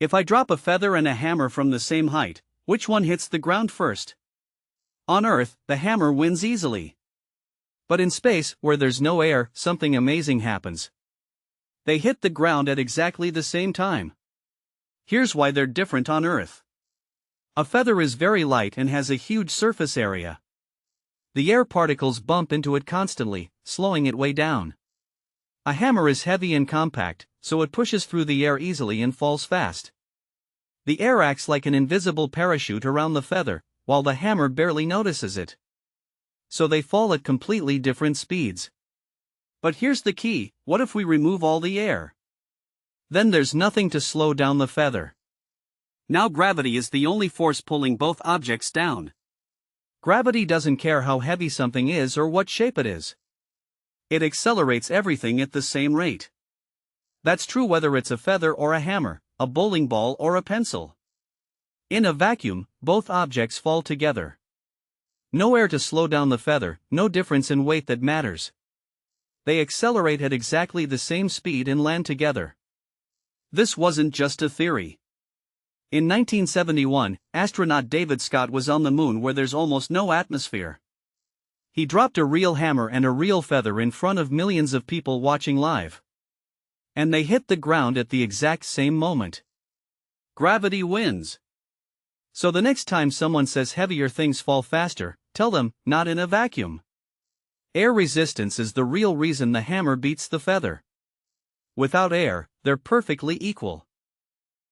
If I drop a feather and a hammer from the same height, which one hits the ground first? On Earth, the hammer wins easily. But in space, where there's no air, something amazing happens. They hit the ground at exactly the same time. Here's why they're different on Earth. A feather is very light and has a huge surface area. The air particles bump into it constantly, slowing it way down. A hammer is heavy and compact, so it pushes through the air easily and falls fast. The air acts like an invisible parachute around the feather, while the hammer barely notices it. So they fall at completely different speeds. But here's the key: what if we remove all the air? Then there's nothing to slow down the feather. Now gravity is the only force pulling both objects down. Gravity doesn't care how heavy something is or what shape it is. It accelerates everything at the same rate. That's true whether it's a feather or a hammer, a bowling ball or a pencil. In a vacuum, both objects fall together. No air to slow down the feather, no difference in weight that matters. They accelerate at exactly the same speed and land together. This wasn't just a theory. In 1971, astronaut David Scott was on the moon where there's almost no atmosphere. He dropped a real hammer and a real feather in front of millions of people watching live. And they hit the ground at the exact same moment. Gravity wins. So the next time someone says heavier things fall faster, tell them, not in a vacuum. Air resistance is the real reason the hammer beats the feather. Without air, they're perfectly equal.